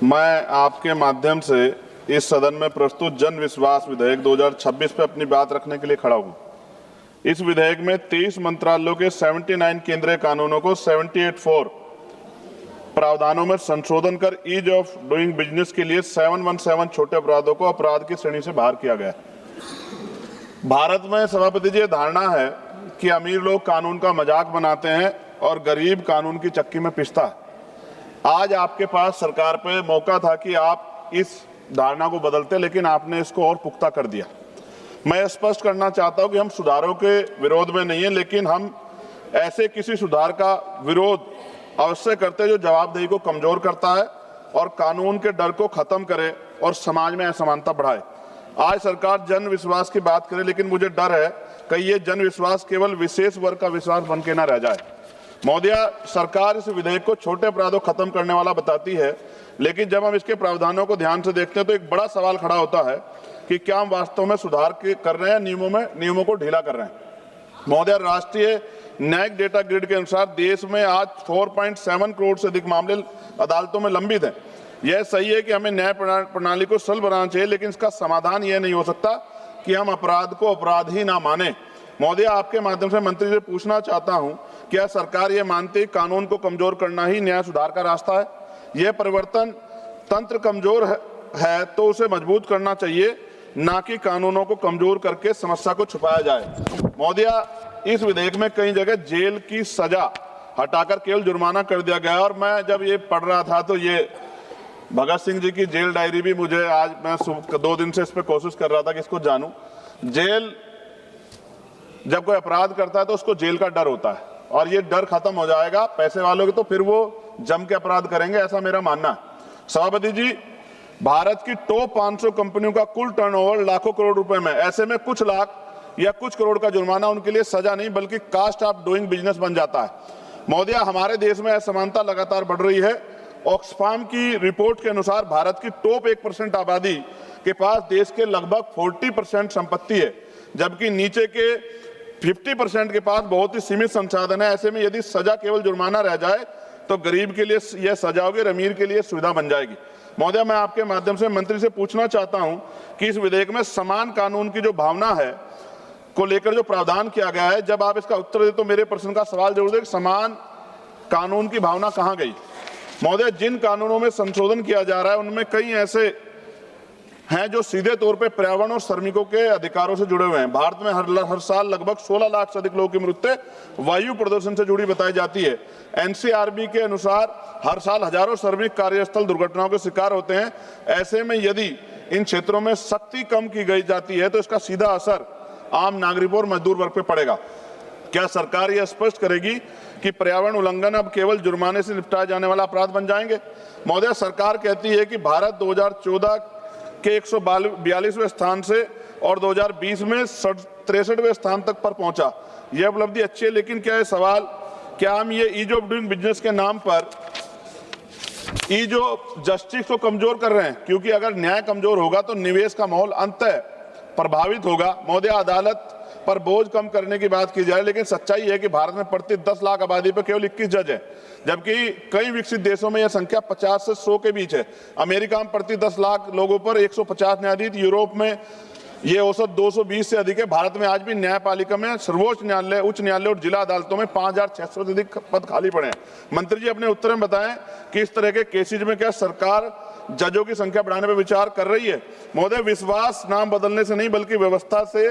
मैं आपके माध्यम से इस सदन में प्रस्तुत जन विश्वास विधेयक 2026 पे अपनी बात रखने के लिए खड़ा हूं। इस विधेयक में 23 मंत्रालयों के 79 केंद्रीय कानूनों को 78(4) प्रावधानों में संशोधन कर ईज ऑफ डूइंग बिजनेस के लिए 717 छोटे अपराधों को अपराध की श्रेणी से बाहर किया गया है। भारत में सभापति जी धारणा है कि अमीर लोग कानून का मजाक बनाते हैं और गरीब कानून की चक्की में पिसता है। आज आपके पास सरकार पे मौका था कि आप इस धारणा को बदलते, लेकिन आपने इसको और पुख्ता कर दिया। मैं स्पष्ट करना चाहता हूं कि हम सुधारों के विरोध में नहीं है, लेकिन हम ऐसे किसी सुधार का विरोध अवश्य करते हैं जो जवाबदेही को कमजोर करता है और कानून के डर को खत्म करे और समाज में असमानता बढ़ाए। आज सरकार जन विश्वास की बात करे, लेकिन मुझे डर है कि ये जन विश्वास केवल विशेष वर्ग का विश्वास बन के न रह जाए। महोदय, सरकार इस विधेयक को छोटे अपराधों खत्म करने वाला बताती है, लेकिन जब हम इसके प्रावधानों को ध्यान से देखते हैं तो एक बड़ा सवाल खड़ा होता है कि क्या हम वास्तव में सुधार कर रहे हैं, नियमों को ढीला कर रहे हैं। महोदय, राष्ट्रीय न्यायिक डेटा ग्रिड के अनुसार देश में आज 4.7 करोड़ से अधिक मामले अदालतों में लंबित हैं। यह सही है कि हमें न्याय प्रणाली को सरल बनाना चाहिए, लेकिन इसका समाधान यह नहीं हो सकता कि हम अपराध को अपराध ही ना माने। महोदय, आपके माध्यम से मंत्री से पूछना चाहता हूं, क्या सरकार ये मानती है कानून को कमजोर करना ही न्याय सुधार का रास्ता है? यह परिवर्तन तंत्र कमजोर है तो उसे मजबूत करना चाहिए, ना कि कानूनों को कमजोर करके समस्या को छुपाया जाए। महोदय, इस विधेयक में कई जगह जेल की सजा हटाकर केवल जुर्माना कर दिया गया, और मैं जब ये पढ़ रहा था तो ये भगत सिंह जी की जेल डायरी भी मुझे आज, मैं 2 दिन से इस पर कोशिश कर रहा था कि इसको जानूं। जेल, जब कोई अपराध करता है तो उसको जेल का डर होता है, और ये डर खत्म हो जाएगा पैसे वालों के, तो फिर वो जम के अपराध करेंगे, ऐसा मेरा मानना है। सभापति जी, भारत की टॉप 500 कंपनियों का कुल टर्नओवर लाखों करोड़ रुपए में, ऐसे में कुछ लाख या कुछ करोड़ का जुर्माना उनके लिए सजा नहीं बल्कि कास्ट ऑफ डूइंग बिजनेस बन जाता है। महोदय, हमारे देश में असमानता लगातार बढ़ रही है। ऑक्सफाम की रिपोर्ट के अनुसार भारत की टॉप 1% आबादी के पास देश के लगभग 40% संपत्ति है, जबकि नीचे के 50% के पास बहुत ही सीमित संसाधन है। ऐसे में यदि सजा केवल जुर्माना रह जाए तो गरीब के लिए यह सजा होगी, अमीर के लिए सुविधा बन जाएगी। महोदय, मैं आपके माध्यम से मंत्री से पूछना चाहता हूं कि इस विधेयक में समान कानून की जो भावना है को लेकर जो प्रावधान किया गया है, जब आप इसका उत्तर दे तो मेरे प्रश्न का सवाल जरूर दे कि समान कानून की भावना कहां गई। महोदय, जिन कानूनों में संशोधन किया जा रहा है उनमें कई ऐसे हैं जो सीधे तौर पे पर्यावरण और श्रमिकों के अधिकारों से जुड़े हुए हैं। भारत में हर साल लगभग 16 लाख से अधिक लोगों की मृत्यु वायु प्रदूषण से जुड़ी बताई जाती है। एनसीआरबी के अनुसार हर साल हजारों श्रमिक कार्यस्थल दुर्घटनाओं के शिकार होते हैं। ऐसे में यदि इन क्षेत्रों में सख्ती कम की गई जाती है तो इसका सीधा असर आम नागरिकों और मजदूर वर्ग पे पड़ेगा। क्या सरकार यह स्पष्ट करेगी कि पर्यावरण उल्लंघन अब केवल जुर्माने से निपटाए जाने वाला अपराध बन जाएंगे? महोदय, सरकार कहती है कि भारत 2014 के 142वें स्थान से और 2020 में 63वें स्थान तक पर पहुंचा। यह उपलब्धि अच्छी है, लेकिन क्या हम ये ईज ऑफ डूइंग बिजनेस के नाम पर ईज ऑफ जस्टिस को कमजोर कर रहे हैं? क्योंकि अगर न्याय कमजोर होगा तो निवेश का माहौल अंततः प्रभावित होगा। महोदय, अदालत पर बोझ कम करने की बात की जाए, लेकिन सच्चाई है कि भारत में प्रति 10 लाख आबादी पर केवल 21 जज है, जबकि कई विकसित देशों में यह संख्या 50 से 100 के बीच है। अमेरिका में प्रति 10 लाख लोगों पर 150 न्यायाधीश, यूरोप में ये औसत 220 से अधिक है। भारत में आज भी न्यायपालिका में सर्वोच्च न्यायालय, उच्च न्यायालय और जिला अदालतों में 5600 से अधिक पद खाली पड़े हैं। मंत्री जी, अपने उत्तर में बताएं कि इस तरह के केसेज में क्या सरकार जजों की संख्या बढ़ाने पर विचार कर रही है? महोदय, विश्वास नाम बदलने से नहीं बल्कि व्यवस्था से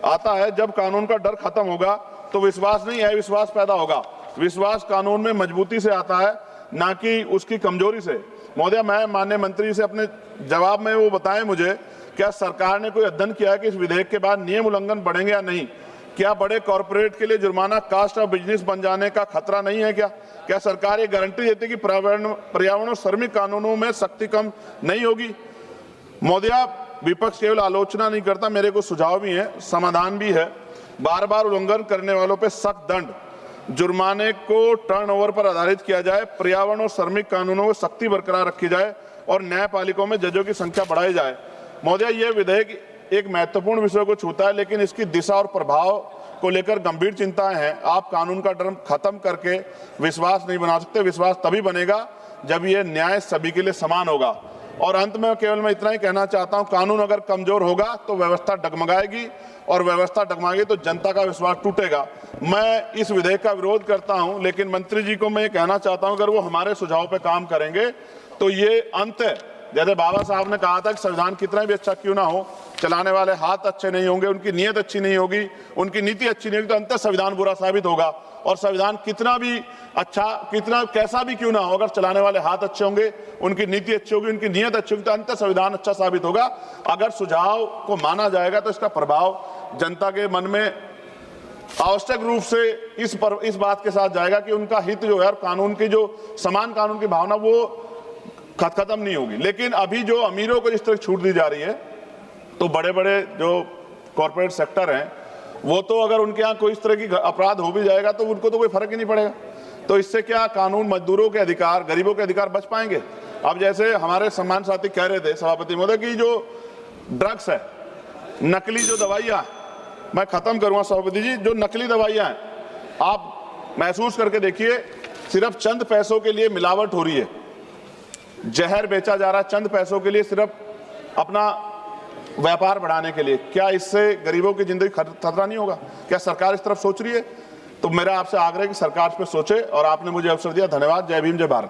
आता है। जब कानून का डर खत्म होगा तो विश्वास नहीं, अविश्वास पैदा होगा। विश्वास कानून में मजबूती से आता है, ना कि उसकी कमजोरी से। महोदय, मैं माननीय मंत्री से अपने जवाब में वो बताएं मुझे, क्या सरकार ने कोई अध्ययन किया है कि इस विधेयक के बाद नियम उल्लंघन बढ़ेंगे या नहीं? क्या बड़े कॉर्पोरेट के लिए जुर्माना कास्ट ऑफ बिजनेस बन जाने का खतरा नहीं है? क्या सरकार ये गारंटी देती है कि पर्यावरण और श्रमिक कानूनों में सख्ती कम नहीं होगी? महोदय, विपक्ष केवल आलोचना नहीं करता, मेरे को सुझाव भी है, समाधान भी है। बार बार उल्लंघन करने वालों पर सख्त दंड, जुर्माने को टर्नओवर पर आधारित किया जाए, पर्यावरण और श्रमिक कानूनों में सख्ती बरकरार रखी जाए और न्यायपालिकाओं में जजों की संख्या बढ़ाई जाए। महोदय, यह विधेयक एक महत्वपूर्ण विषय को छूता है, लेकिन इसकी दिशा और प्रभाव को लेकर गंभीर चिंताएं हैं। आप कानून का डर खत्म करके विश्वास नहीं बना सकते। विश्वास तभी बनेगा जब ये न्याय सभी के लिए समान होगा। और अंत में केवल मैं इतना ही कहना चाहता हूं, कानून अगर कमजोर होगा तो व्यवस्था डगमगाएगी, और व्यवस्था डगमगाएगी तो जनता का विश्वास टूटेगा। मैं इस विधेयक का विरोध करता हूं, लेकिन मंत्री जी को मैं ये कहना चाहता हूं, अगर वो हमारे सुझाव पे काम करेंगे तो ये अंत है। जैसे बाबा साहब ने कहा था कि संविधान कितना भी अच्छा क्यों ना हो, चलाने वाले हाथ अच्छे नहीं होंगे, उनकी नीयत अच्छी नहीं होगी, उनकी नीति अच्छी नहीं होगी, तो अंततः संविधान बुरा साबित होगा। और संविधान कितना भी अच्छा, कितना कैसा भी क्यों ना हो, अगर चलाने वाले हाथ अच्छे होंगे, उनकी नीति अच्छी होगी, उनकी नीयत अच्छी होगी, तो अंततः संविधान अच्छा साबित होगा। अगर सुझाव को माना जाएगा तो इसका प्रभाव जनता के मन में आवश्यक रूप से इस बात के साथ जाएगा कि उनका हित जो है, कानून की जो समान कानून की भावना, वो खत्म नहीं होगी। लेकिन अभी जो अमीरों को जिस तरह छूट दी जा रही है, तो बड़े बड़े जो कॉर्पोरेट सेक्टर हैं, वो तो अगर उनके यहाँ कोई इस तरह की अपराध हो भी जाएगा तो उनको तो कोई फर्क ही नहीं पड़ेगा। तो इससे क्या कानून, मजदूरों के अधिकार, गरीबों के अधिकार बच पाएंगे? अब जैसे हमारे सम्मान साथी कह रहे थे सभापति महोदय की जो ड्रग्स है, नकली जो दवाइयाँ, मैं खत्म करूंगा सभापति जी, जो नकली दवाइयाँ हैं, आप महसूस करके देखिए, सिर्फ चंद पैसों के लिए मिलावट हो रही है, जहर बेचा जा रहा है चंद पैसों के लिए, सिर्फ अपना व्यापार बढ़ाने के लिए। क्या इससे गरीबों की जिंदगी खतरा नहीं होगा? क्या सरकार इस तरफ सोच रही है? तो मेरा आपसे आग्रह है कि सरकार इस पर सोचे, और आपने मुझे अवसर दिया, धन्यवाद। जय भीम, जय भारत।